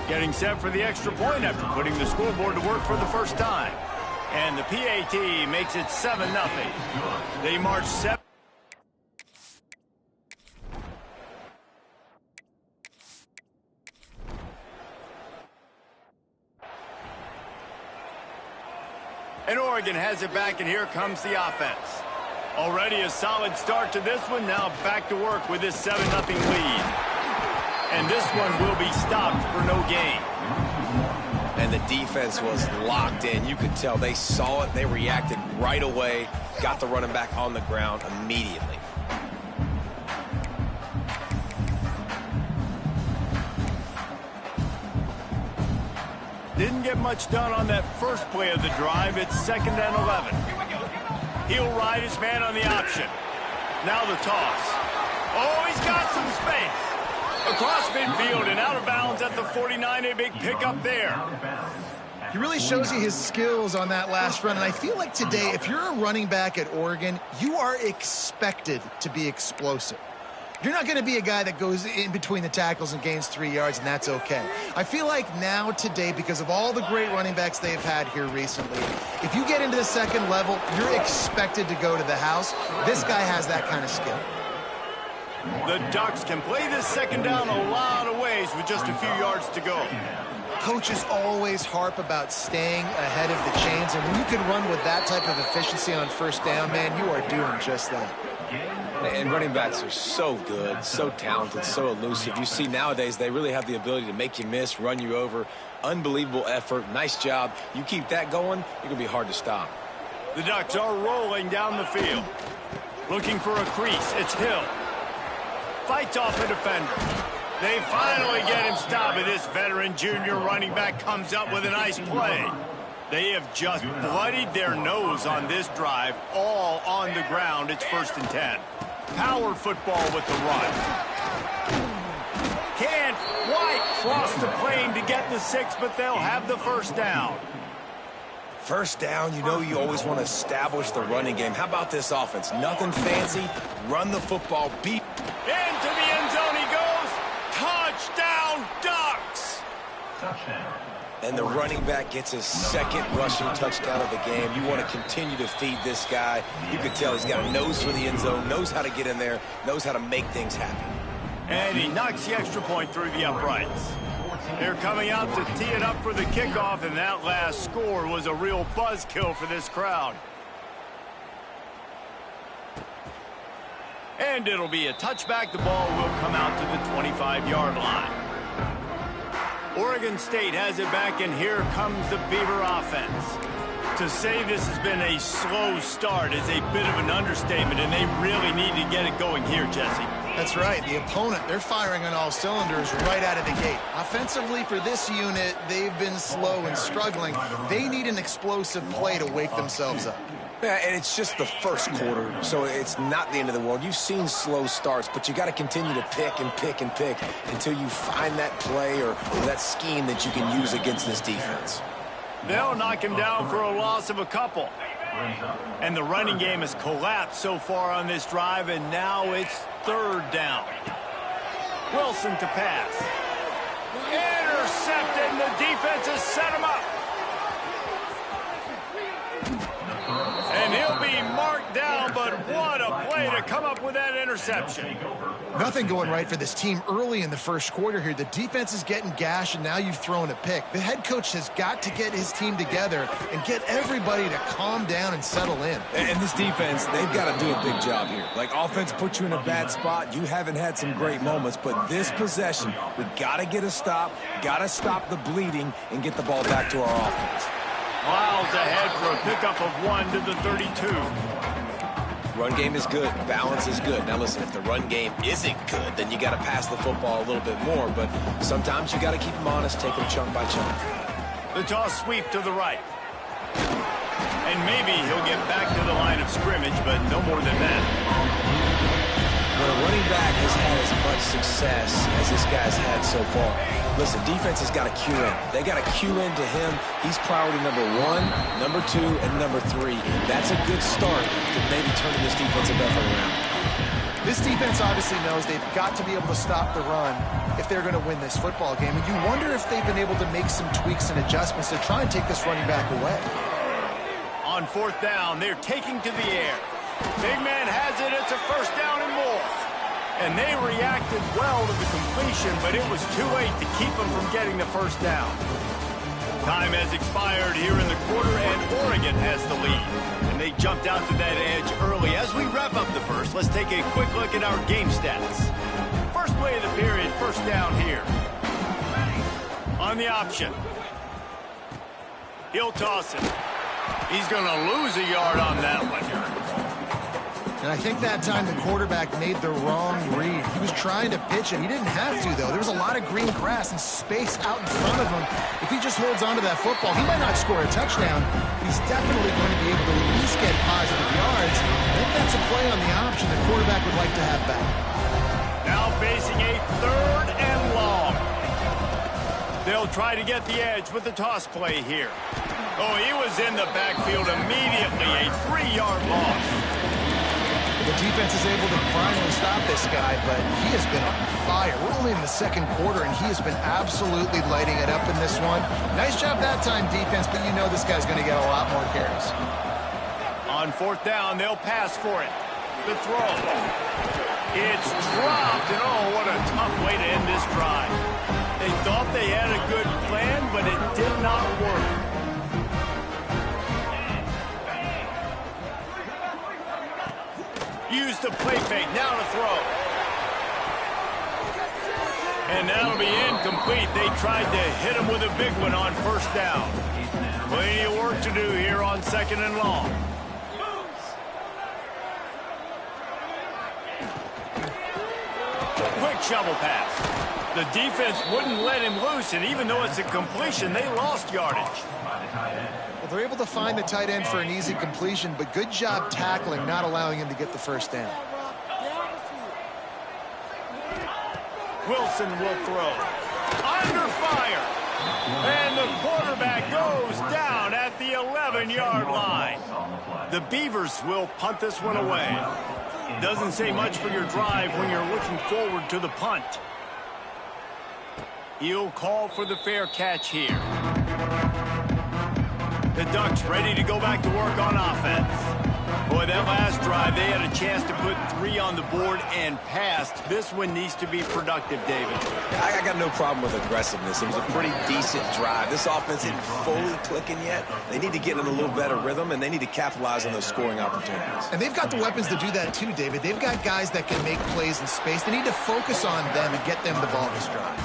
Getting set for the extra point after putting the scoreboard to work for the first time. And the PAT makes it 7-0. They march 7. And Oregon has it back, and here comes the offense. Already a solid start to this one. Now back to work with this 7-0 lead. And this one will be stopped for no gain. And the defense was locked in. You could tell they saw it. They reacted right away. Got the running back on the ground immediately. Didn't get much done on that first play of the drive. It's 2nd and 11. He'll ride his man on the option. Now the toss. Oh, he's got some space. Across midfield and out of bounds at the 49. A big pickup there. He really shows you his skills on that last run. And I feel like today, if you're a running back at Oregon, you are expected to be explosive. You're not going to be a guy that goes in between the tackles and gains 3 yards, and that's okay. I feel like now, today, because of all the great running backs they've had here recently, if you get into the second level, you're expected to go to the house. This guy has that kind of skill. The Ducks can play this second down a lot of ways with just a few yards to go. Coaches always harp about staying ahead of the chains, and when you can run with that type of efficiency on first down, man, you are doing just that. And running backs are so good, so talented, so elusive. You see nowadays they really have the ability to make you miss, run you over. Unbelievable effort. Nice job. You keep that going, you're going to be hard to stop. The Ducks are rolling down the field. Looking for a crease. It's Hill. Fights off a defender. They finally get him stopped, and this veteran junior running back comes up with a nice play. They have just bloodied their nose on this drive, all on the ground. It's 1st and 10. Power football with the run. Can't quite cross the plane to get the 6, but they'll have the first down. First down, you know you always want to establish the running game. How about this offense? Nothing fancy. Run the football. Beat. Into the end zone he goes. Touchdown, Ducks! Touchdown. And the running back gets his 2nd rushing touchdown of the game. You want to continue to feed this guy. You can tell he's got a nose for the end zone, knows how to get in there, knows how to make things happen. And he knocks the extra point through the uprights. They're coming out to tee it up for the kickoff, and that last score was a real buzzkill for this crowd. And it'll be a touchback. The ball will come out to the 25-yard line. Oregon State has it back, and here comes the Beaver offense. To say this has been a slow start is a bit of an understatement, and they really need to get it going here, Jesse. That's right. The opponent, they're firing on all cylinders right out of the gate. Offensively, for this unit, they've been slow and struggling. They need an explosive play to wake themselves up. Yeah, and it's just the first quarter, so it's not the end of the world. You've seen slow starts, but you got to continue to pick and pick and pick until you find that play or that scheme that you can use against this defense. They'll knock him down for a loss of a couple. And the running game has collapsed so far on this drive, and now it's 3rd down. Wilson to pass. Intercepted, and the defense has set him up. And he'll be marked down, but what a play to come up with that interception. Nothing going right for this team early in the first quarter here. The defense is getting gashed, and now you've thrown a pick. The head coach has got to get his team together and get everybody to calm down and settle in. And this defense, they've got to do a big job here. Like, offense puts you in a bad spot. You haven't had some great moments, but this possession, we got to get a stop, got to stop the bleeding, and get the ball back to our offense. Miles ahead for a pickup of 1 to the 32. Run game is good. Balance is good. Now, listen, if the run game isn't good, then you got to pass the football a little bit more. But sometimes you got to keep them honest, take them chunk by chunk. The toss sweep to the right. And maybe he'll get back to the line of scrimmage, but no more than that. When a running back has had as much success as this guy's had so far, listen, defense has got to cue in. They got to cue into him. He's priority number 1, number 2, and number 3. That's a good start to maybe turning this defensive effort around. This defense obviously knows they've got to be able to stop the run if they're going to win this football game. And you wonder if they've been able to make some tweaks and adjustments to try and take this running back away. On 4th down, they're taking to the air. Big man has it. It's a 1st down and more. And they reacted well to the completion, but it was too late to keep them from getting the 1st down. Time has expired here in the quarter, and Oregon has the lead. And they jumped out to that edge early. As we wrap up the first, let's take a quick look at our game stats. First play of the period, 1st down here. On the option. He'll toss it. He's going to lose a yard on that one. And I think that time the quarterback made the wrong read. He was trying to pitch it. He didn't have to, though. There was a lot of green grass and space out in front of him. If he just holds on to that football, he might not score a touchdown, but he's definitely going to be able to at least get positive yards. I think that's a play on the option the quarterback would like to have back. Now facing a 3rd and long. They'll try to get the edge with the toss play here. Oh, he was in the backfield immediately. A 3-yard loss. The defense is able to finally stop this guy, but he has been on fire. We're only in the 2nd quarter, and he has been absolutely lighting it up in this one. Nice job that time, defense, but you know this guy's going to get a lot more carries. On 4th down, they'll pass for it. The throw. It's dropped, and oh, what a tough way to end this drive. They thought they had a good plan, but it did not work. Use the play fake, now to throw. And that'll be incomplete. They tried to hit him with a big one on 1st down. Plenty of work to do here on 2nd and long. Quick shovel pass. The defense wouldn't let him loose, and even though it's a completion, they lost yardage. Well, they're able to find the tight end for an easy completion, but good job tackling, not allowing him to get the 1st down. Wilson will throw. Under fire. And the quarterback goes down at the 11-yard line. The Beavers will punt this one away. Doesn't say much for your drive when you're looking forward to the punt. He'll call for the fair catch here. The Ducks ready to go back to work on offense. Boy, that last drive, they had a chance to put 3 on the board and passed. This one needs to be productive, David. I got no problem with aggressiveness. It was a pretty decent drive. This offense isn't fully clicking yet. They need to get in a little better rhythm, and they need to capitalize on those scoring opportunities. And they've got the weapons to do that too, David. They've got guys that can make plays in space. They need to focus on them and get them the ball this drive.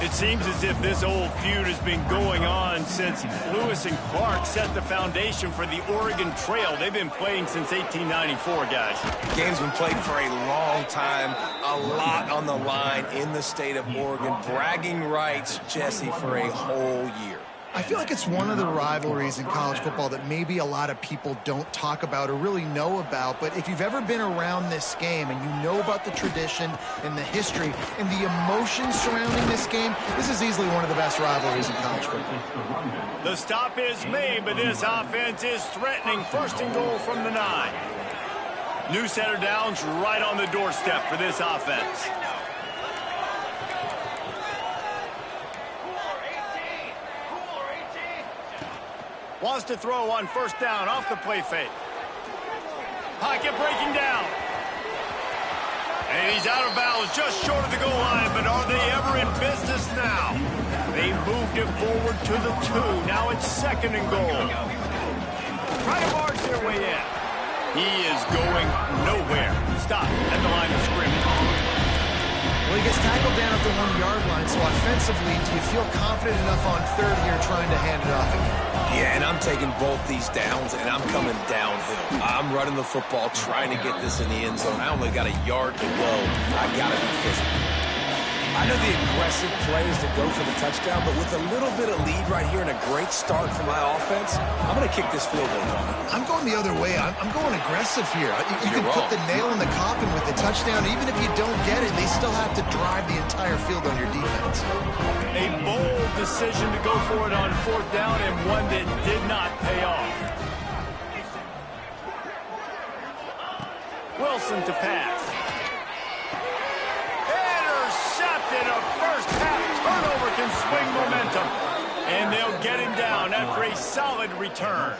It seems as if this old feud has been going on since Lewis and Clark set the foundation for the Oregon Trail. They've been playing since 1894, guys. The game's been played for a long time, a lot on the line in the state of Oregon. Bragging rights, Jesse, for a whole year. I feel like it's one of the rivalries in college football that maybe a lot of people don't talk about or really know about. But if you've ever been around this game and you know about the tradition and the history and the emotions surrounding this game, this is easily one of the best rivalries in college football. The stop is made, but this offense is threatening 1st and goal from the 9. New set of downs right on the doorstep for this offense. Wants to throw on 1st down off the play fake. Pocket breaking down. And he's out of bounds just short of the goal line, but are they ever in business now? They moved it forward to the 2. Now it's 2nd and goal. Try to barge their way in. He is going nowhere. Stop at the line of scrimmage. Well, he gets tackled down at the 1-yard line, so offensively, do you feel confident enough on 3rd here trying to hand it off again? Yeah, and I'm taking both these downs, and I'm coming downhill. I'm running the football, trying to get this in the end zone. I only got a yard to go. I got to be physical. I know the aggressive play is to go for the touchdown, but with a little bit of lead right here and a great start for my offense, I'm going to kick this field goal. I'm going the other way. I'm going aggressive here. You can put the nail in the coffin with the touchdown. Even if you don't get it, they still have to drive the entire field on your defense. A bold decision to go for it on 4th down, and one that did not pay off. Wilson to pass. swing momentum. And they'll get him down after a solid return.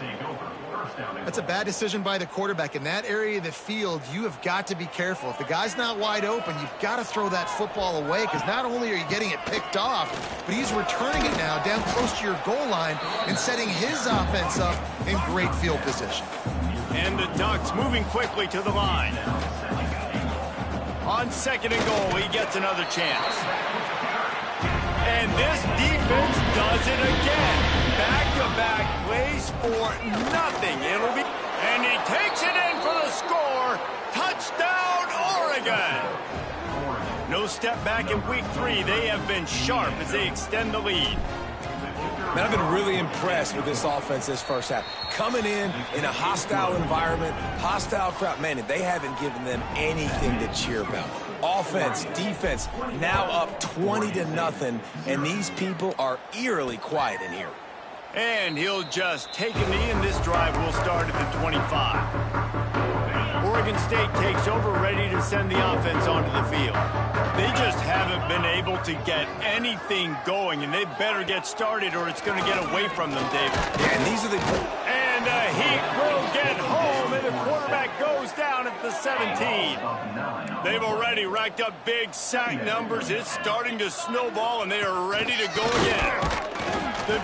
That's a bad decision by the quarterback. In that area of the field, you have got to be careful. If the guy's not wide open, you've got to throw that football away, because not only are you getting it picked off, but he's returning it now down close to your goal line and setting his offense up in great field position. And the Ducks moving quickly to the line. On 2nd and goal, he gets another chance. And this defense does it again. Back-to-back plays for nothing. And he takes it in for the score. Touchdown, Oregon. No step back in week 3. They have been sharp as they extend the lead. Man, I've been really impressed with this offense this first half. Coming in a hostile environment, hostile crowd. Man, they haven't given them anything to cheer about. Offense, defense, now up 20-0, and these people are eerily quiet in here. And he'll just take a knee, and this drive will start at the 25. Oregon State takes over, ready to send the offense onto the field. They just haven't been able to get anything going, and they better get started or it's going to get away from them, David. Yeah, and these are the... And the Heat will get home, and the quarterback goes down at the 17. They've already racked up big sack numbers. It's starting to snowball, and they are ready to go again. The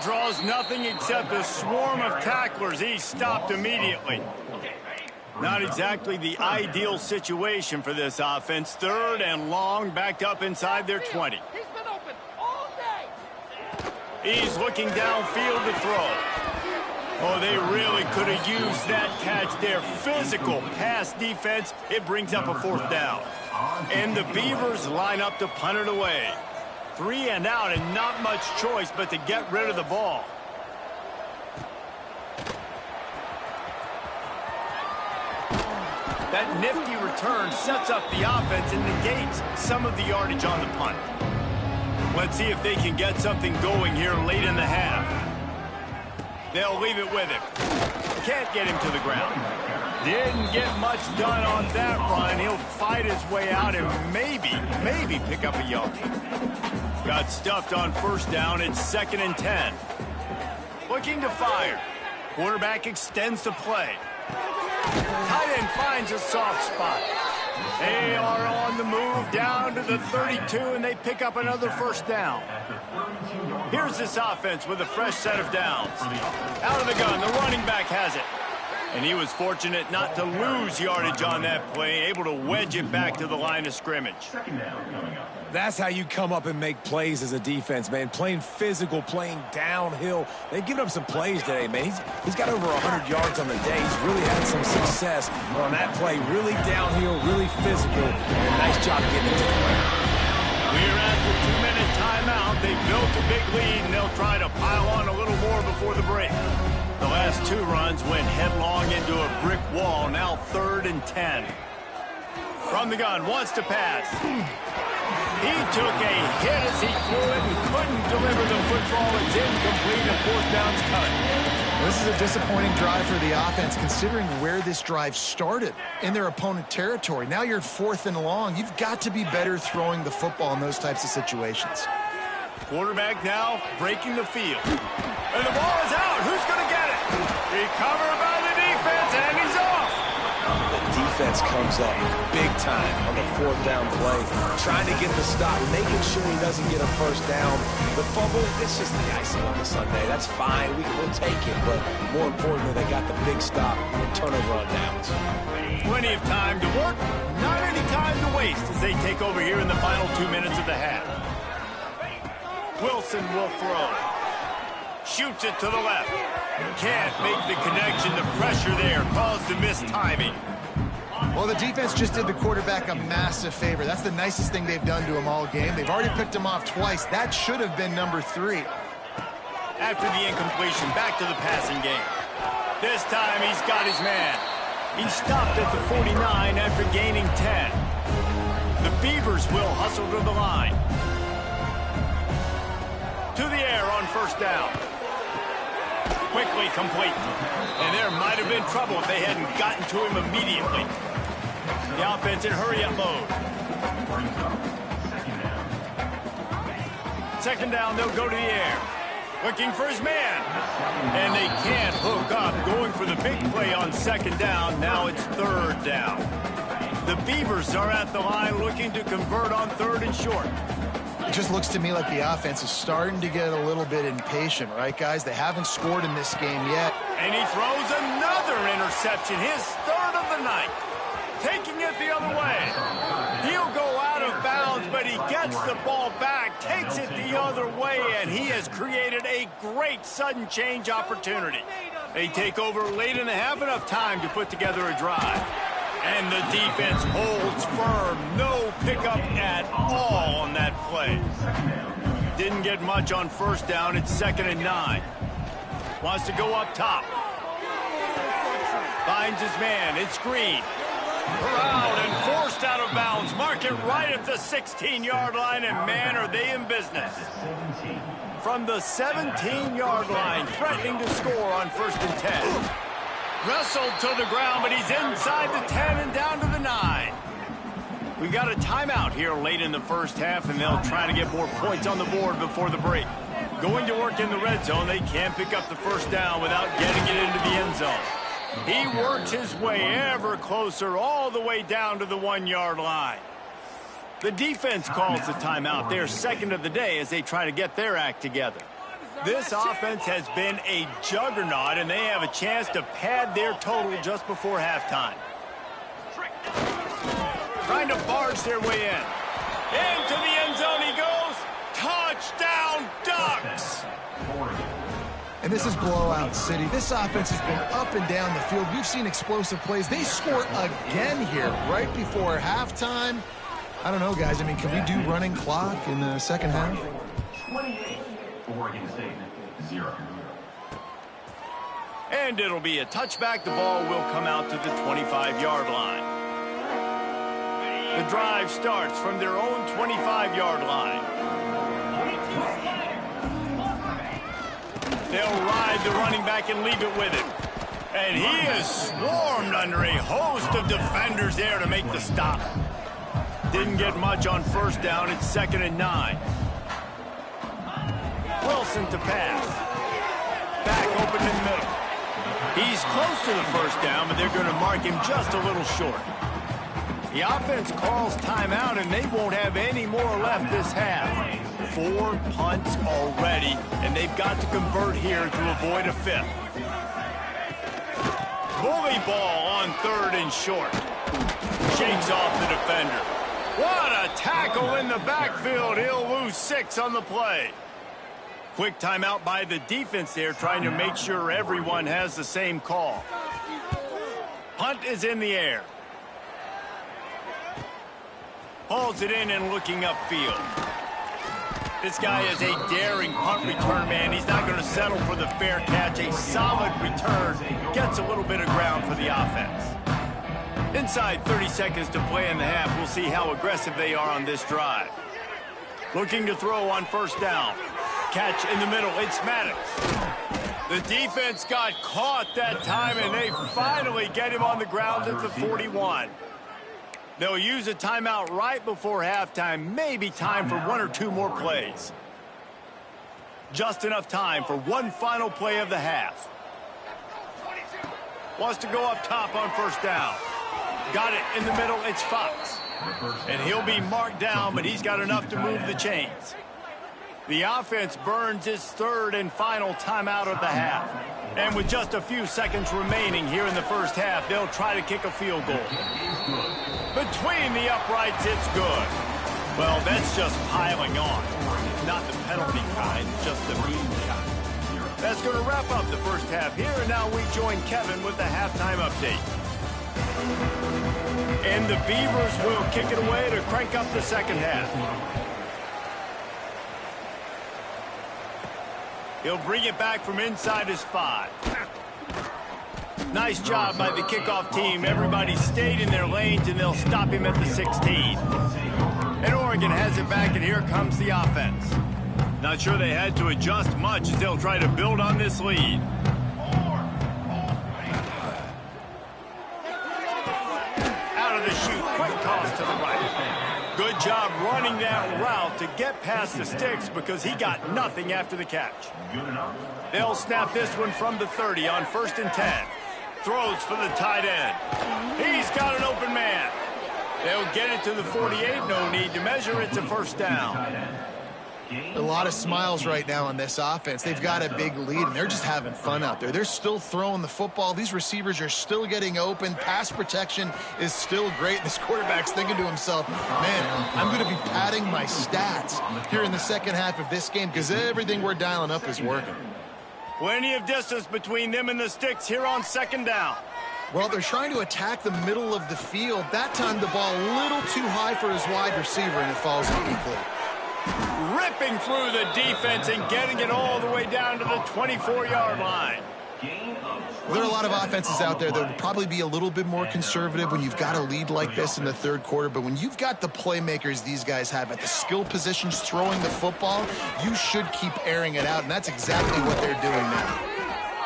draws nothing except a swarm of tacklers. He's stopped immediately. Not exactly the ideal situation for this offense. 3rd and long, backed up inside their 20. He's been open all day. He's looking downfield to throw. Oh, they really could have used that catch there. Physical pass defense. It brings up a 4th down. And the Beavers line up to punt it away. 3 and out, and not much choice but to get rid of the ball. That nifty return sets up the offense and negates some of the yardage on the punt. Let's see if they can get something going here late in the half. They'll leave it with him. Can't get him to the ground. Didn't get much done on that run. He'll fight his way out and maybe pick up a yard. Got stuffed on 1st down. It's 2nd and 10. Looking to fire. Quarterback extends the play. Tight end finds a soft spot. They are on the move down to the 32, and they pick up another 1st down. Here's this offense with a fresh set of downs. Out of the gun, the running back has it. And he was fortunate not to lose yardage on that play, able to wedge it back to the line of scrimmage. That's how you come up and make plays as a defense, man. Playing physical, playing downhill. They've given up some plays today, man. He's got over 100 yards on the day. He's really had some success on that play. Really downhill, really physical, and a nice job getting it to the ground. We're at the 2-minute timeout. They've built a big lead, and they'll try to pile on a little more before the break. The last 2 runs went headlong into a brick wall. Now 3rd and 10. From the gun, wants to pass. He took a hit as he threw it and couldn't deliver the football. It's incomplete, and 4th down's cut. This is a disappointing drive for the offense, considering where this drive started, in their opponent territory. Now you're 4th and long. You've got to be better throwing the football in those types of situations. Quarterback now breaking the field. And the ball is out. Who's going to get it? Recovered by the defense, and he's off. The defense comes up big time on the 4th down play, trying to get the stop, making sure he doesn't get a 1st down. The fumble, it's just the icing on the Sunday. That's fine. We'll take it. But more importantly, they got the big stop and turnover on downs. Plenty of time to work, not any time to waste as they take over here in the final 2 minutes of the half. Wilson will throw. Shoots it to the left. Can't make the connection. The pressure there caused the missed timing. Well, the defense just did the quarterback a massive favor. That's the nicest thing they've done to him all game. They've already picked him off twice. That should have been number 3. After the incompletion, back to the passing game. This time he's got his man. He stopped at the 49 after gaining 10. The Beavers will hustle to the line. To the air on 1st down. Quickly complete. And there might have been trouble if they hadn't gotten to him immediately. The offense in hurry-up mode. Second down, they'll go to the air. Looking for his man. And they can't hook up. Going for the big play on second down. Now it's third down. The Beavers are at the line looking to convert on third and short. It just looks to me like the offense is starting to get a little bit impatient, right, guys? They haven't scored in this game yet. And he throws another interception, his third of the night. Taking it the other way. He'll go out of bounds, but he gets the ball back, takes it the other way, and he has created a great sudden change opportunity. They take over late in the half, enough time to put together a drive. And the defense holds firm. No pickup at all on that play. Didn't get much on first down. It's 2nd and 9. Wants to go up top. Finds his man. It's Green. Corralled and forced out of bounds. Mark it right at the 16-yard line, and man, are they in business. From the 17-yard line, threatening to score on 1st and 10. Wrestled to the ground, but he's inside the 10 and down to the 9. We've got a timeout here late in the first half, and they'll try to get more points on the board before the break. Going to work in the red zone, they can't pick up the first down without getting it into the end zone. He works his way ever closer all the way down to the 1-yard line. The defense calls the timeout. They're second of the day as they try to get their act together. This offense has been a juggernaut, and they have a chance to pad their total just before halftime. Trying to barge their way in. Into the end zone he goes. Touchdown, Ducks! And this is blowout city. This offense has been up and down the field. We've seen explosive plays. They score again here right before halftime. I don't know, guys. I mean, can we do running clock in the second half? 28, Oregon State, 0. And it'll be a touchback. The ball will come out to the 25-yard line. The drive starts from their own 25-yard line. They'll ride the running back and leave it with him. And he is swarmed under a host of defenders there to make the stop. Didn't get much on first down. It's 2nd and 9. Wilson to pass. Back open in the middle. He's close to the first down, but they're going to mark him just a little short. The offense calls timeout, and they won't have any more left this half. 4 punts already, and they've got to convert here to avoid a 5th. Bully ball on 3rd and short. Shakes off the defender. What a tackle in the backfield. He'll lose 6 on the play. Quick timeout by the defense there, trying to make sure everyone has the same call. Punt is in the air. Hauls it in and looking upfield. This guy is a daring punt return man. He's not going to settle for the fair catch. A solid return. Gets a little bit of ground for the offense. Inside 30 seconds to play in the half. We'll see how aggressive they are on this drive. Looking to throw on first down. Catch in the middle. It's Maddox. The defense got caught that time, and they finally get him on the ground at the 41. They'll use a timeout right before halftime. Maybe time for 1 or 2 more plays. Just enough time for one final play of the half. Wants to go up top on first down. Got it in the middle. It's Fox. And he'll be marked down, but he's got enough to move the chains. The offense burns its 3rd and final timeout of the half. And with just a few seconds remaining here in the first half, they'll try to kick a field goal. Between the uprights, it's good. Well, that's just piling on. Not the penalty kind, just the mean kind. That's going to wrap up the first half here, and now we join Kevin with the halftime update. And the Beavers will kick it away to crank up the second half. He'll bring it back from inside his 5. Nice job by the kickoff team. Everybody stayed in their lanes, and they'll stop him at the 16. And Oregon has it back, and here comes the offense. Not sure they had to adjust much as they'll try to build on this lead. Out of the chute, quick toss to the right. Good Good job running that route to get past the sticks because he got nothing after the catch. They'll snap this one from the 30 on 1st and 10. Throws for the tight end. He's got an open man. They'll get it to the 48. No need to measure. It's a first down. A lot of smiles right now on this offense. They've got a big lead, and they're just having fun out there. They're still throwing the football. These receivers are still getting open. Pass protection is still great. This quarterback's thinking to himself, man, I'm going to be padding my stats here in the second half of this game because everything we're dialing up is working. Plenty of distance between them and the sticks here on 2nd down. Well, they're trying to attack the middle of the field. That time the ball a little too high for his wide receiver, and it falls incomplete. Ripping through the defense and getting it all the way down to the 24-yard line. There are a lot of offenses out there that would probably be a little bit more conservative when you've got a lead like this in the 3rd quarter, but when you've got the playmakers these guys have at the skill positions throwing the football, you should keep airing it out, and that's exactly what they're doing now.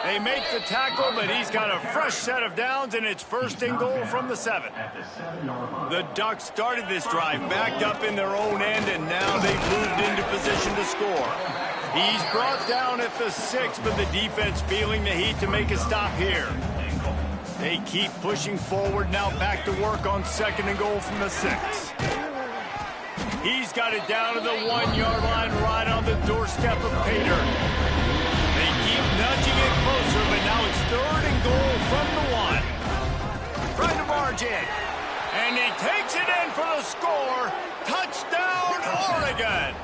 They make the tackle, but he's got a fresh set of downs, and it's 1st and goal from the 7. The Ducks started this drive backed up in their own end, and now they've moved into position to score. He's brought down at the 6, but the defense feeling the heat to make a stop here. They keep pushing forward, now back to work on 2nd and goal from the 6. He's got it down to the 1-yard line right on the doorstep of Pater. They keep nudging it closer, but now it's 3rd and goal from the 1. Trying to barge in. And he takes it in for the score. Touchdown, Oregon.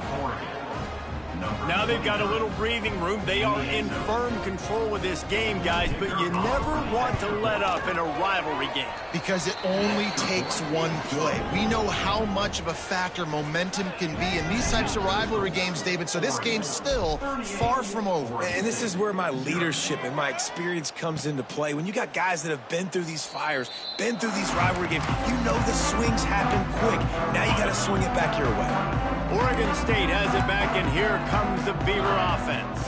Now they've got a little breathing room. They are in firm control of this game, guys, but you never want to let up in a rivalry game. Because it only takes one play. We know how much of a factor momentum can be in these types of rivalry games, David, so this game's still far from over. And this is where my leadership and my experience comes into play. When you got guys that have been through these fires, been through these rivalry games, you know the swings happen quick. Now you got to swing it back your way. Oregon State has it back, and here comes the Beaver offense.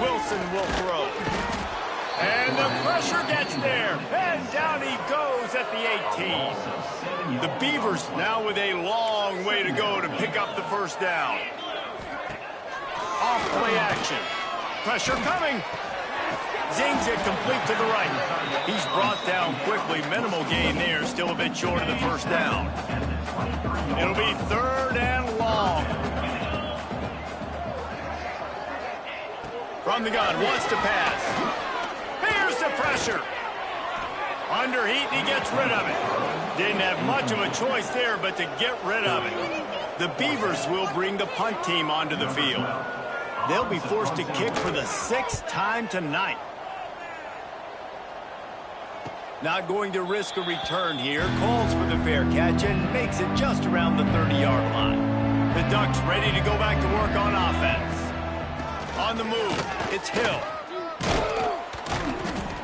Wilson will throw. And the pressure gets there. And down he goes at the 18. The Beavers now with a long way to go to pick up the first down. Off play action. Pressure coming. Zings it complete to the right. He's brought down quickly. Minimal gain there. Still a bit short of the first down. It'll be 3rd and long. From the gun, wants to pass. Here's the pressure. Under heat, and he gets rid of it. Didn't have much of a choice there, but to get rid of it. The Beavers will bring the punt team onto the field. They'll be forced to kick for the 6th time tonight. Not going to risk a return here. Calls for the fair catch and makes it just around the 30-yard line. The Ducks ready to go back to work on offense. On the move, it's Hill.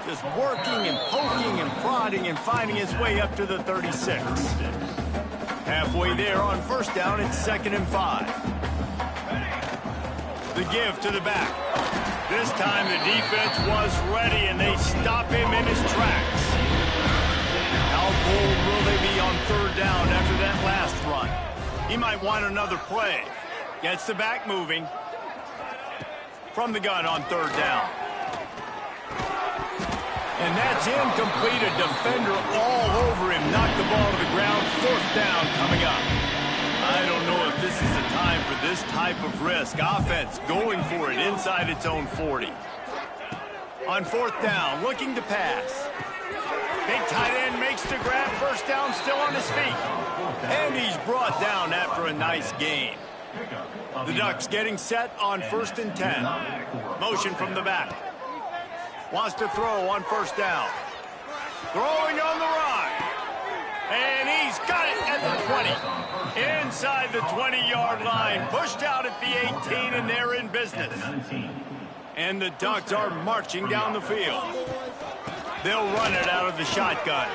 Just working and poking and prodding and finding his way up to the 36. Halfway there on 1st down, it's 2nd and 5. The give to the back. This time the defense was ready, and they stop him in his tracks. How bold will they be on 3rd down after that last run? He might want another play. Gets the back moving. From the gun on 3rd down. And that's incomplete. A defender all over him. Knocked the ball to the ground. 4th down coming up. I don't know if this is the time for this type of risk. Offense going for it inside its own 40. On 4th down, looking to pass. Big tight end makes the grab. 1st down, still on his feet. And he's brought down after a nice gain. The Ducks getting set on 1st and 10. Motion from the back. Wants to throw on 1st down. Throwing on the run. And he's got it at the 20. Inside the 20-yard line. Pushed out at the 18, and they're in business. And the Ducks are marching down the field. They'll run it out of the shotgun.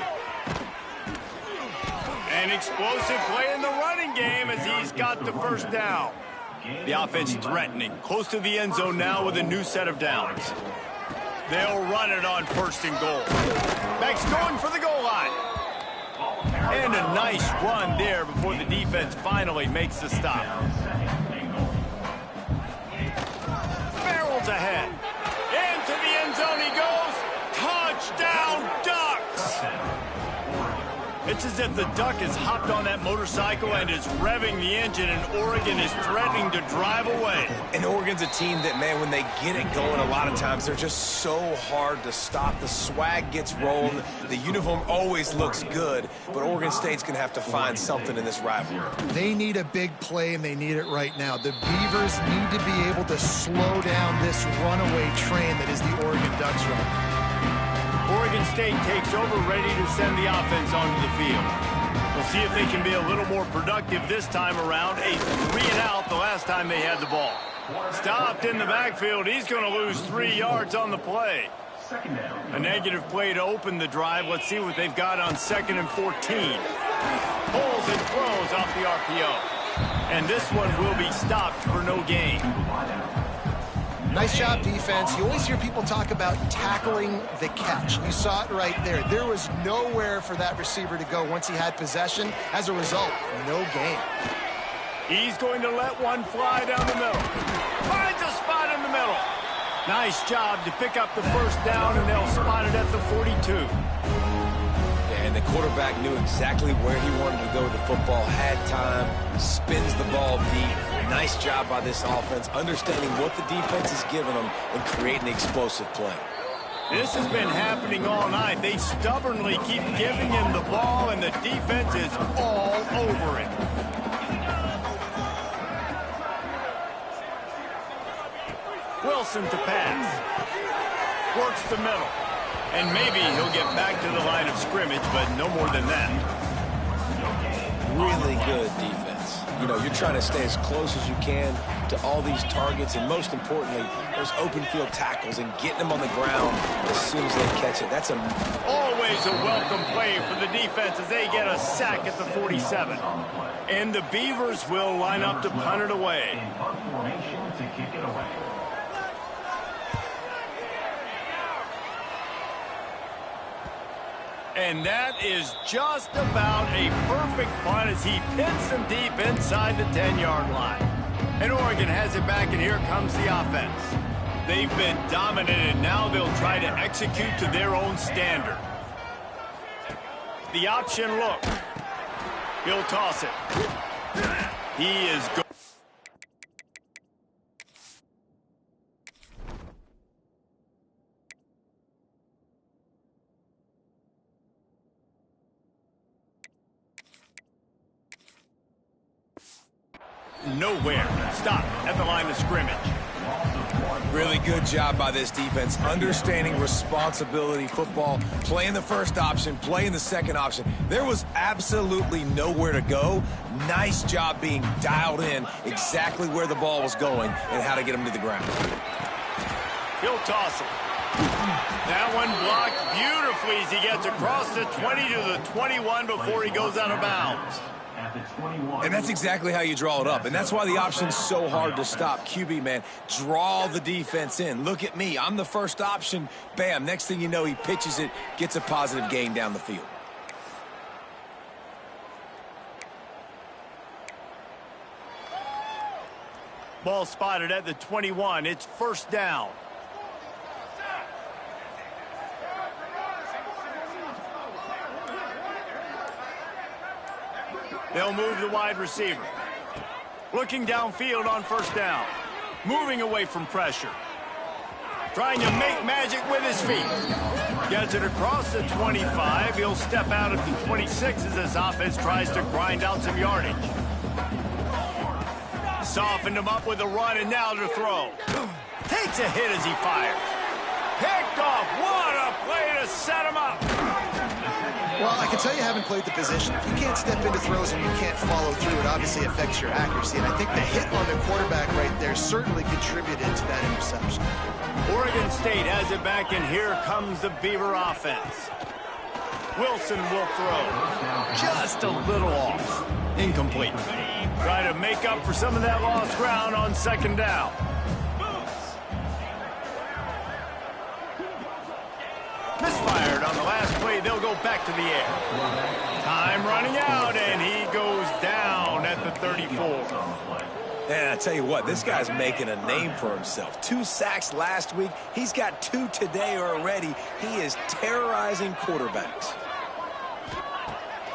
An explosive play in the running game as he's got the 1st down. The offense threatening. Close to the end zone now with a new set of downs. They'll run it on 1st and goal. Max going for the goal line. And a nice run there before the defense finally makes the stop. Barrels ahead. Into the end zone he goes. Touchdown, Ducks! It's as if the Duck has hopped on that motorcycle and is revving the engine, and Oregon is threatening to drive away. And Oregon's a team that, man, when they get it going, a lot of times they're just so hard to stop. The swag gets rolled. The uniform always looks good. But Oregon State's going to have to find something in this rivalry. They need a big play, and they need it right now. The Beavers need to be able to slow down this runaway train that is the Oregon Ducks right. Oregon State takes over, ready to send the offense onto the field. We'll see if they can be a little more productive this time around. A 3-and-out the last time they had the ball. Stopped in the backfield. He's going to lose 3 yards on the play. A negative play to open the drive. Let's see what they've got on 2nd and 14. Pulls and throws off the RPO. And this one will be stopped for no gain. Nice job, defense. You always hear people talk about tackling the catch. You saw it right there. There was nowhere for that receiver to go once he had possession. As a result, no gain. He's going to let one fly down the middle. Finds a spot in the middle. Nice job to pick up the first down, and they'll spot it at the 42. And the quarterback knew exactly where he wanted to go with the football, had time, spins the ball deep. Nice job by this offense, understanding what the defense is giving them and creating the explosive play. This has been happening all night. They stubbornly keep giving him the ball, and the defense is all over it. Wilson to pass. Works the middle. And maybe he'll get back to the line of scrimmage, but no more than that. Really good defense. You know, you're trying to stay as close as you can to all these targets, and most importantly, those open field tackles and getting them on the ground as soon as they catch it. That's always a welcome play for the defense as they get a sack at the 47. And the Beavers will line up to punt it away. And that is just about a perfect punt as he pins them deep inside the 10-yard line. And Oregon has it back, and here comes the offense. They've been dominant, and now they'll try to execute to their own standard. The option look. He'll toss it. He is good. Nowhere. Stop at the line of scrimmage. really good job by this defense, understanding responsibility football, playing the first option, playing the second option. There was absolutely nowhere to go. Nice job being dialed in exactly where the ball was going and how to get him to the ground. He'll toss him. That one blocked beautifully as he gets across the 20 to the 21 before he goes out of bounds. And that's exactly how you draw it up. And that's why the option's so hard to stop. QB, man, draw the defense in. Look at me. I'm the first option. Bam. Next thing you know, he pitches it, gets a positive gain down the field. Ball spotted at the 21. It's first down. They'll move the wide receiver. Looking downfield on first down. Moving away from pressure. Trying to make magic with his feet. Gets it across the 25. He'll step out at the 26 as this offense tries to grind out some yardage. Softened him up with a run and now to throw. Takes a hit as he fires. Picked off. What a play to set him up. Well, I can tell you haven't played the position. If you can't step into throws and you can't follow through, it obviously affects your accuracy. And I think the hit on the quarterback right there certainly contributed to that interception. Oregon State has it back, and here comes the Beaver offense. Wilson will throw. Just a little off. Incomplete. Try to make up for some of that lost ground on second down. Misfired third. On the last play, they'll go back to the air. Time running out, and he goes down at the 34. And I tell you what, this guy's making a name for himself. 2 sacks last week. He's got 2 today already. He is terrorizing quarterbacks.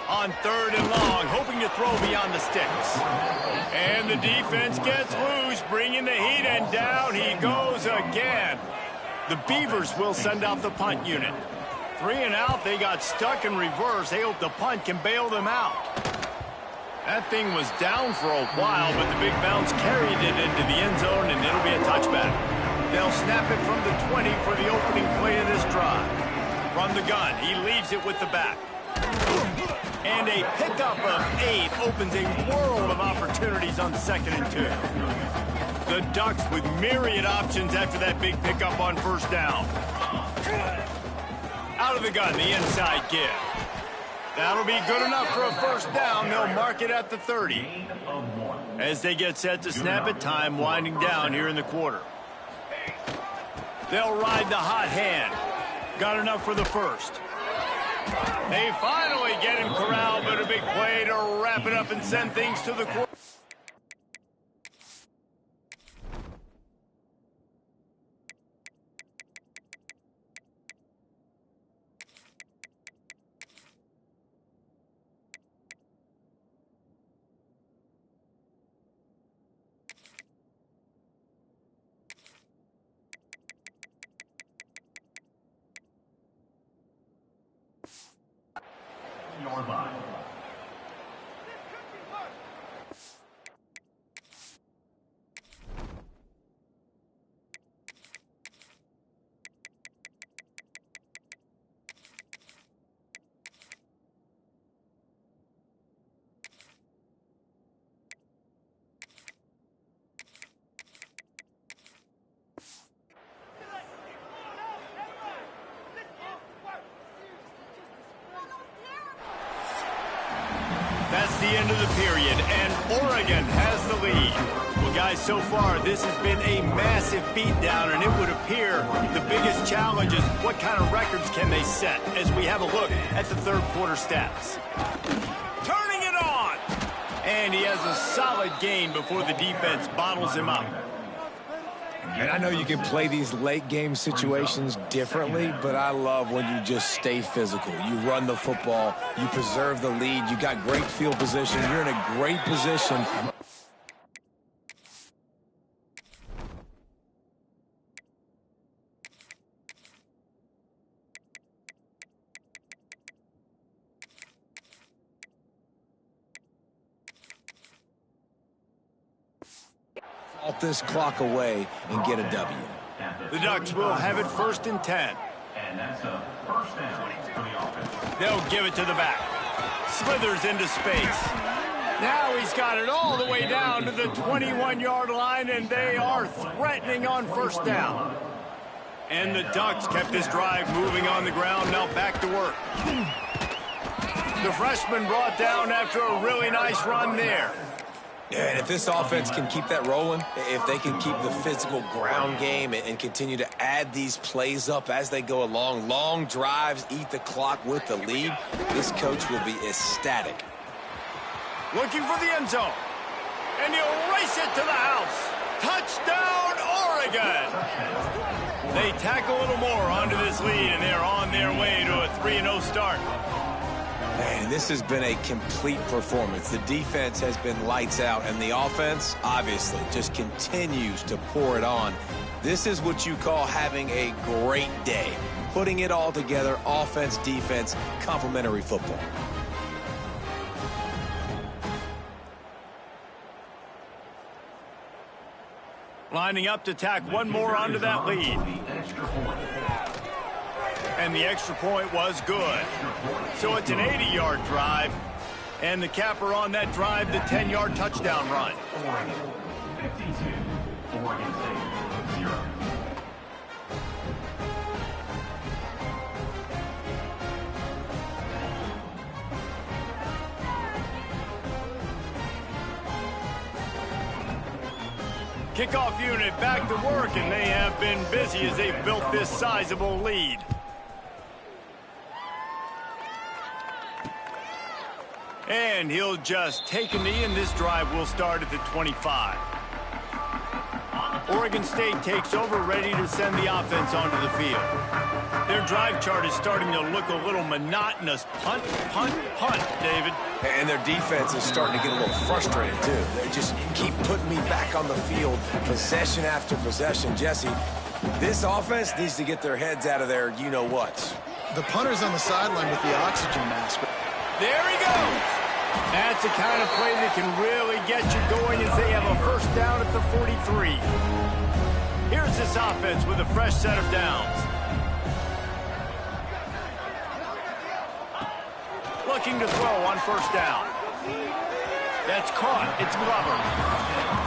On third and long, hoping to throw beyond the sticks. And the defense gets loose, bringing the heat, and down he goes again. The Beavers will send out the punt unit. 3 and out, they got stuck in reverse. They hope the punt can bail them out. That thing was down for a while, but the big bounce carried it into the end zone, and it'll be a touchback. They'll snap it from the 20 for the opening play of this drive. From the gun, he leaves it with the back. And a pickup of 8 opens a world of opportunities on 2nd and 2. The Ducks with myriad options after that big pickup on first down. Out of the gun, the inside give. That'll be good enough for a first down. They'll mark it at the 30. As they get set to snap it, time winding down here in the quarter. They'll ride the hot hand. Got enough for the first. They finally get him corralled, but a big play to wrap it up and send things to the quarter. Your line. That's the end of the period, and Oregon has the lead. Well, guys, so far, this has been a massive beatdown, and it would appear the biggest challenge is what kind of records can they set as we have a look at the third quarter stats. Turning it on! And he has a solid gain before the defense bottles him up. And I know you can play these late game situations differently, but I love when you just stay physical. You run the football, you preserve the lead, you got great field position, you're in a great position. Alt this clock away and get a W. The Ducks will have it 1st and 10. And that's a first down for the offense. They'll give it to the back. Slithers into space. Now he's got it all the way down to the 21-yard line, and they are threatening on first down. And the Ducks kept this drive moving on the ground, now back to work. The freshman brought down after a really nice run there. Yeah, and if this offense can keep that rolling, if they can keep the physical ground game and continue to add these plays up as they go along, long drives, eat the clock with the lead, this coach will be ecstatic. Looking for the end zone. And he'll race it to the house. Touchdown, Oregon! They tack a little more onto this lead, and they're on their way to a 3-0 start. Man, this has been a complete performance. The defense has been lights out, and the offense, obviously, just continues to pour it on. This is what you call having a great day. Putting it all together, offense, defense, complementary football. Lining up to tack one more onto that lead. And the extra point was good. So it's an 80-yard drive. And the capper on that drive, the 10-yard touchdown run. Oregon 52, Oregon State 0. Kickoff unit back to work, and they have been busy as they've built this sizable lead. And he'll just take a knee, and this drive will start at the 25. Oregon State takes over, ready to send the offense onto the field. Their drive chart is starting to look a little monotonous. Punt, punt, punt, David. And their defense is starting to get a little frustrated, too. They just keep putting me back on the field, possession after possession. Jesse, this offense needs to get their heads out of their you-know-whats. The punter's on the sideline with the oxygen mask. There he goes. That's the kind of play that can really get you going as they have a first down at the 43. Here's this offense with a fresh set of downs. Looking to throw on first down. That's caught. It's Glover.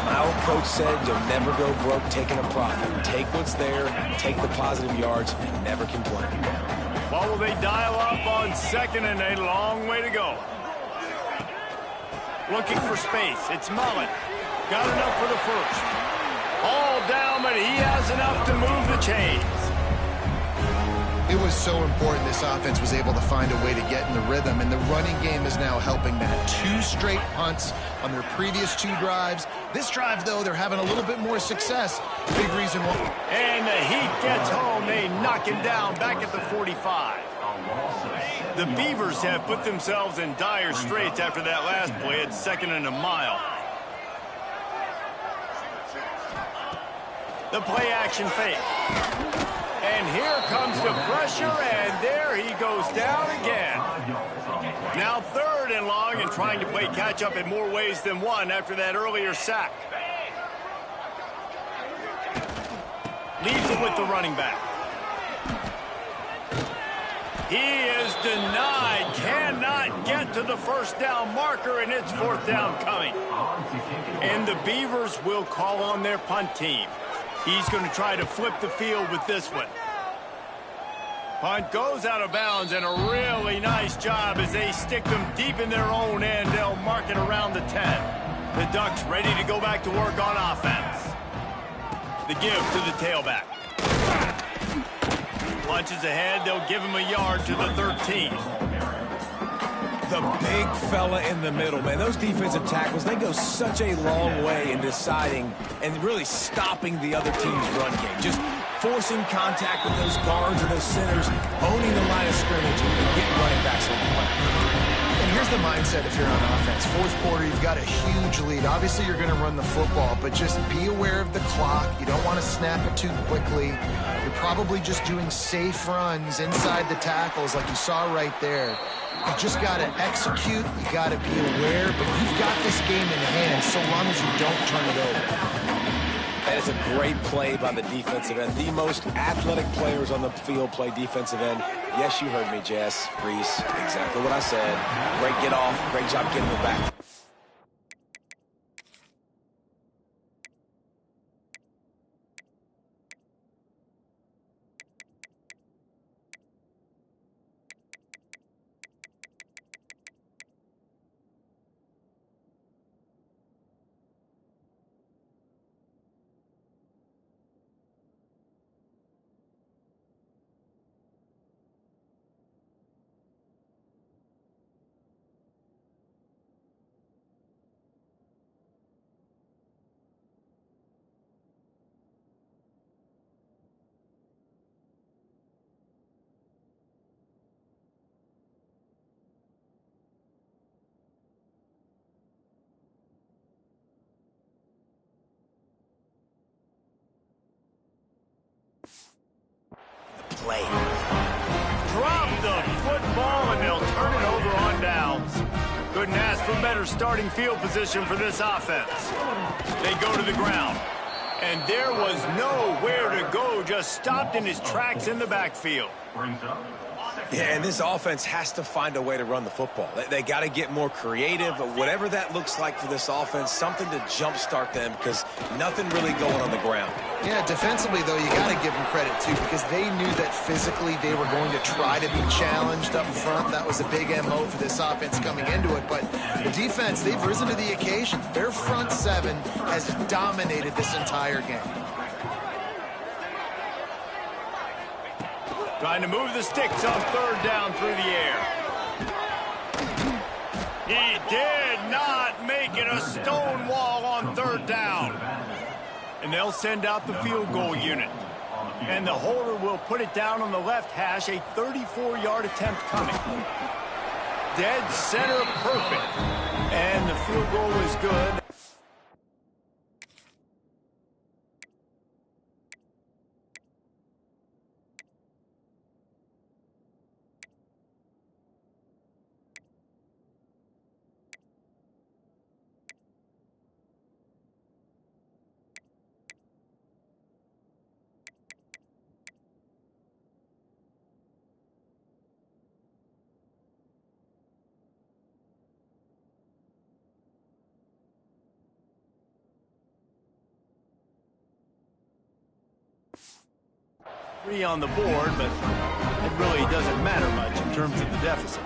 My old coach said you'll never go broke taking a profit. Take what's there, take the positive yards, and never complain. Well, will they dial up on second and a long way to go? Looking for space. It's Mullen. Got enough for the first. All down, but he has enough to move the chains. It was so important this offense was able to find a way to get in the rhythm, and the running game is now helping that. 2 straight punts on their previous 2 drives. This drive, though, they're having a little bit more success. Big reason why. And the heat gets home. They knock him down back at the 45. The Beavers have put themselves in dire straits after that last play at second and a mile. The play action fake. And here comes the pressure, and there he goes down again. Now 3rd and long, and trying to play catch-up in more ways than one after that earlier sack. Leaves it with the running back. He is denied, cannot get to the first down marker, and it's 4th down coming. And the Beavers will call on their punt team. He's going to try to flip the field with this one. Punt goes out of bounds, and a really nice job as they stick them deep in their own end. They'll mark it around the 10. The Ducks ready to go back to work on offense. The give to the tailback. Punches ahead, they'll give him a yard to the 13. The big fella in the middle, man. Those defensive tackles, they go such a long way in deciding and really stopping the other team's run game. Just forcing contact with those guards and those centers, owning the line of scrimmage, and getting running backs on the play. And here's the mindset if you're on offense. 4th quarter, you've got a huge lead. Obviously, you're going to run the football, but just be aware of the clock. You don't want to snap it too quickly. You're probably just doing safe runs inside the tackles like you saw right there. You just got to execute. You got to be aware, but you've got this game in hand so long as you don't turn it over. That is a great play by the defensive end. The most athletic players on the field play defensive end. Yes, you heard me, Jess, Reese. Exactly what I said. Great get off. Great job getting them back. Play. Drop the football, and they'll turn it over on downs. Couldn't ask for better starting field position for this offense. They go to the ground, and there was nowhere to go, just stopped in his tracks in the backfield. Yeah, and this offense has to find a way to run the football. They got to get more creative, but whatever that looks like for this offense, something to jumpstart them because nothing really going on the ground. Yeah, defensively, though, you got to give them credit, too, because they knew that physically they were going to try to be challenged up front. That was a big MO for this offense coming into it. But the defense, they've risen to the occasion. Their front 7 has dominated this entire game. Trying to move the sticks on 3rd down through the air. He did not make it a stone wall on third down. And they'll send out the field goal unit. And the holder will put it down on the left hash, a 34-yard attempt coming. Dead center perfect. And the field goal is good. Three on the board, but it really doesn't matter much in terms of the deficit.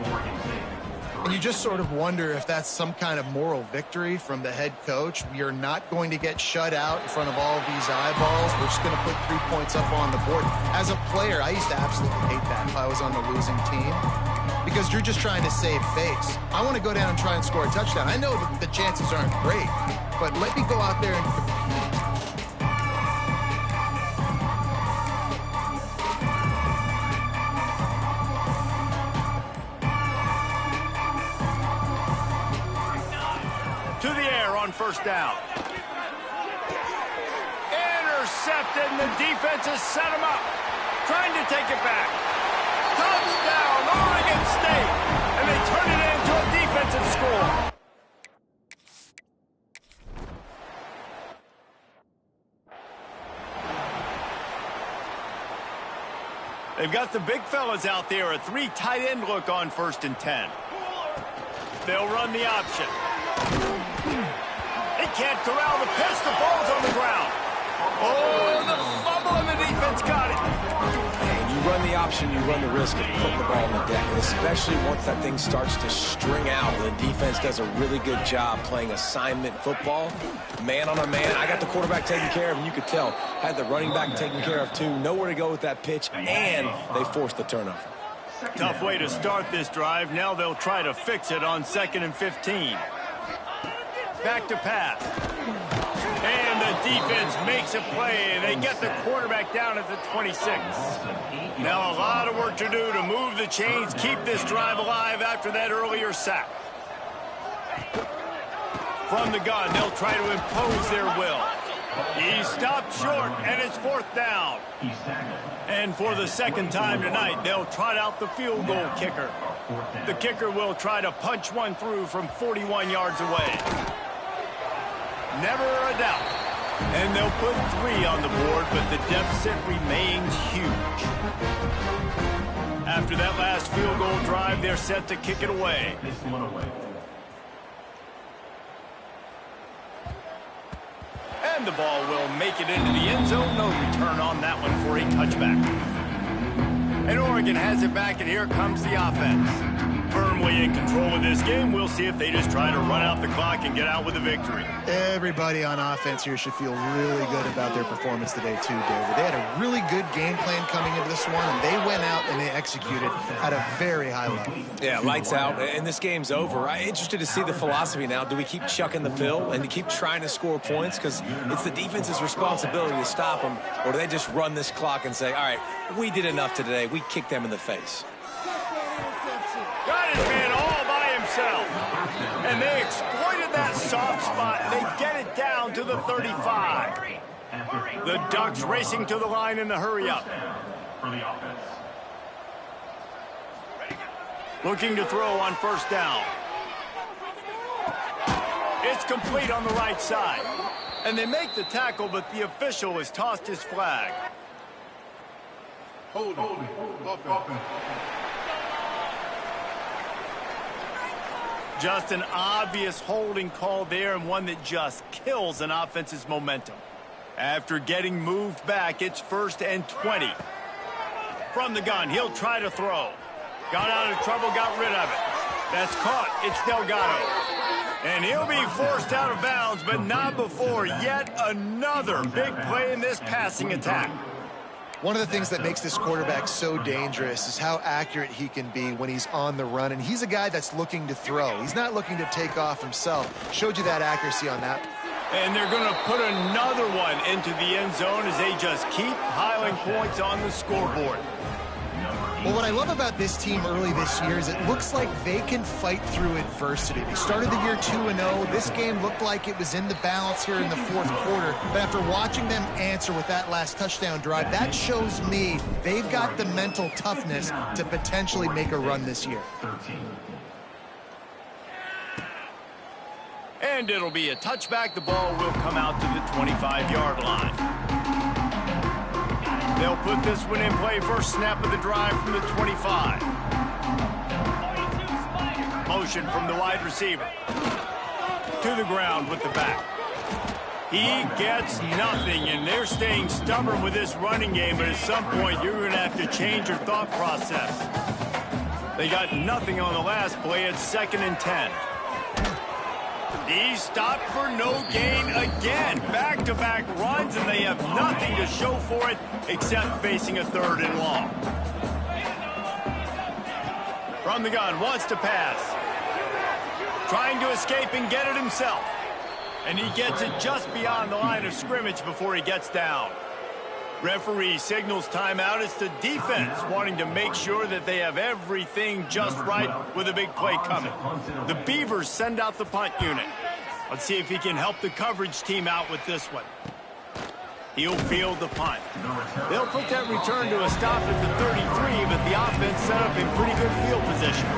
And you just sort of wonder if that's some kind of moral victory from the head coach. We are not going to get shut out in front of all of these eyeballs. We're just going to put 3 points up on the board. As a player, I used to absolutely hate that if I was on the losing team, because you're just trying to save face. I want to go down and try and score a touchdown. I know that the chances aren't great, but let me go out there and compete. First down. Intercepted, and the defense has set him up. Trying to take it back. Touchdown, Oregon State. And they turn it into a defensive score. They've got the big fellas out there, a 3 tight end look on 1st and 10. They'll run the option. Can't corral the pitch. The ball's on the ground. Oh, the fumble, and the defense got it. And you run the option, you run the risk of putting the ball on the deck. And especially once that thing starts to string out, the defense does a really good job playing assignment football. Man on a man. I got the quarterback taken care of, and you could tell. Had the running back taken care of, too. Nowhere to go with that pitch, and they forced the turnover. Tough way to start this drive. Now they'll try to fix it on 2nd and 15. Back to pass. And the defense makes a play. They get the quarterback down at the 26. Now a lot of work to do to move the chains, keep this drive alive after that earlier sack. From the gun, they'll try to impose their will. He stopped short, and it's 4th down. And for the 2nd time tonight, they'll trot out the field goal kicker. The kicker will try to punch one through from 41 yards away. Never a doubt. And they'll put 3 on the board, but the deficit remains huge. After that last field goal drive, they're set to kick it away. And the ball will make it into the end zone. No return on that one for a touchback. And Oregon has it back, and here comes the offense. Firmly in control of this game. We'll see if they just try to run out the clock and get out with a victory. Everybody on offense here should feel really good about their performance today too, David. They had a really good game plan coming into this one, and they went out and they executed at a very high level. Yeah, lights out, and this game's over. I'm interested to see the philosophy now. Do we keep chucking the pill and keep trying to score points? Because it's the defense's responsibility to stop them, or do they just run this clock and say, all right, we did enough today. We kicked them in the face. Got his man all by himself. And they exploited that soft spot. They get it down to the 35. The Ducks racing to the line in the hurry-up. Looking to throw on 1st down. It's complete on the right side. And they make the tackle, but the official has tossed his flag. Hold it. Just an obvious holding call there, and one that just kills an offense's momentum. After getting moved back, it's 1st and 20. From the gun, he'll try to throw. Got out of trouble, got rid of it. That's caught. It's Delgado. And he'll be forced out of bounds, but not before yet another big play in this passing attack. One of the things that makes this quarterback so dangerous is how accurate he can be when he's on the run. And he's a guy that's looking to throw. He's not looking to take off himself. Showed you that accuracy on that. And they're going to put another one into the end zone as they just keep piling points on the scoreboard. Well, what I love about this team early this year is it looks like they can fight through adversity. They started the year 2-0. This game looked like it was in the balance here in the fourth quarter. But after watching them answer with that last touchdown drive, that shows me they've got the mental toughness to potentially make a run this year. And it'll be a touchback. The ball will come out to the 25-yard line. They'll put this one in play. First snap of the drive from the 25. Motion from the wide receiver. To the ground with the back. He gets nothing, and they're staying stubborn with this running game, but at some point you're going to have to change your thought process. They got nothing on the last play. It's 2nd and 10. He stopped for no gain again. Back-to-back runs, and they have nothing to show for it except facing a 3rd and long. From the gun, wants to pass. Trying to escape and get it himself. And he gets it just beyond the line of scrimmage before he gets down. Referee signals timeout. It's the defense wanting to make sure that they have everything just right with a big play coming. The Beavers send out the punt unit. Let's see if he can help the coverage team out with this one. He'll field the punt. They'll put that return to a stop at the 33, but the offense set up in pretty good field position.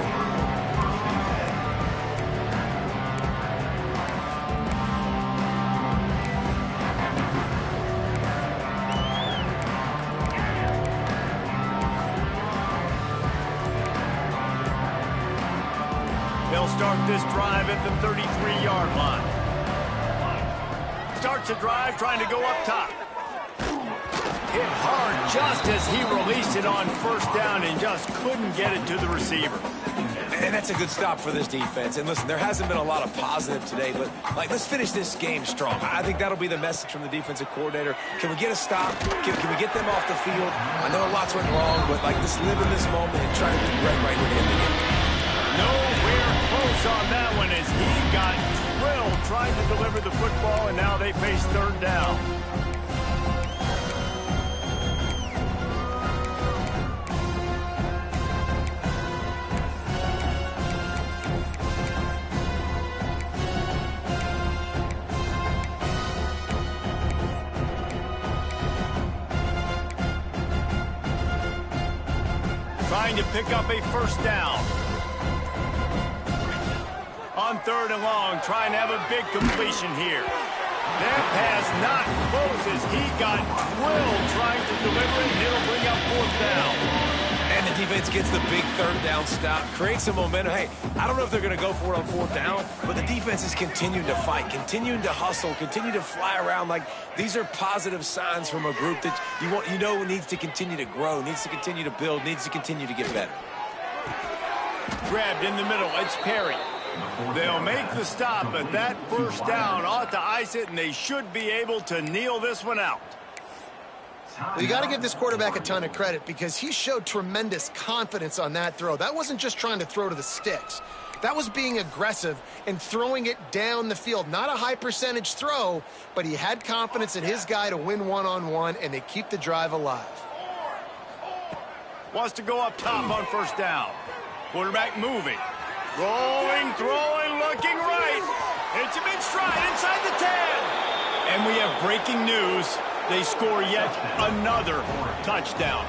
They'll start this drive at the 33-yard line. Starts a drive trying to go up top. Hit hard just as he released it on first down and just couldn't get it to the receiver. And that's a good stop for this defense. And listen, there hasn't been a lot of positive today, but let's finish this game strong. I think that'll be the message from the defensive coordinator. Can we get a stop? Can we get them off the field? I know lots went wrong, but let's live in this moment and try to be right here to end the game. Nowhere close on that one as he got drilled trying to deliver the football, and now they face 3rd down. Trying to pick up a first down. On 3rd and long, trying to have a big completion here. That pass not close as he got drilled trying to deliver it, and it'll bring up 4th down. And the defense gets the big 3rd down stop, creates some momentum. Hey, I don't know if they're going to go for it on 4th down, but the defense is continuing to fight, continuing to hustle, continue to fly around. These are positive signs from a group that you know needs to continue to grow, needs to continue to build, needs to continue to get better. Grabbed in the middle, it's Perry. They'll make the stop, but that first down ought to ice it, and they should be able to kneel this one out. Well, you got to give this quarterback a ton of credit because he showed tremendous confidence on that throw. That wasn't just trying to throw to the sticks. That was being aggressive and throwing it down the field. Not a high percentage throw, but he had confidence in his guy to win one-on-one, and they keep the drive alive. Wants to go up top on first down. Quarterback moving. Rolling, throwing, looking right. It's him in stride inside the 10. And we have breaking news. They score yet another touchdown.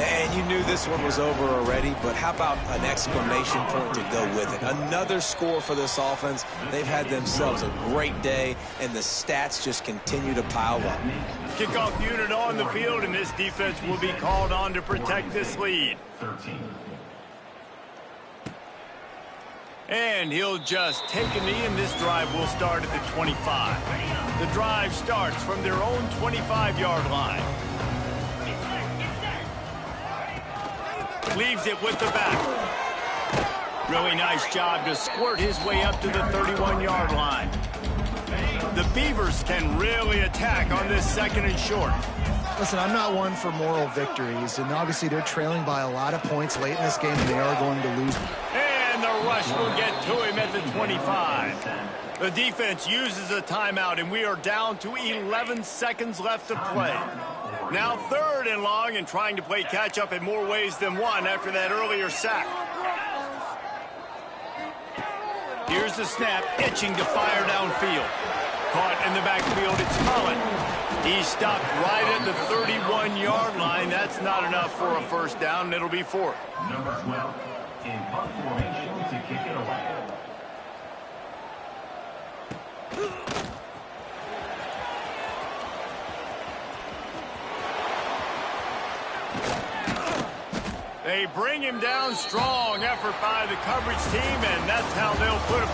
And you knew this one was over already, but how about an exclamation point to go with it? Another score for this offense. They've had themselves a great day, and the stats just continue to pile up. Kickoff unit on the field, and this defense will be called on to protect this lead. 13. And he'll just take a knee, and this drive will start at the 25. The drive starts from their own 25-yard line. Leaves it with the back. Really nice job to squirt his way up to the 31-yard line. The Beavers can really attack on this 2nd and short. Listen, I'm not one for moral victories, and obviously they're trailing by a lot of points late in this game, and they are going to lose. And the rush will get to him at the 25. The defense uses a timeout, and we are down to 11 seconds left to play. Now 3rd and long, and trying to play catch-up in more ways than one after that earlier sack. Here's the snap, itching to fire downfield. Caught in the backfield, it's Mullen. He stopped right at the 31-yard line. That's not enough for a first down, and it'll be 4th. Number 12 in punt formation to kick it away. They bring him down strong. Effort by the coverage team, and that's how they'll put a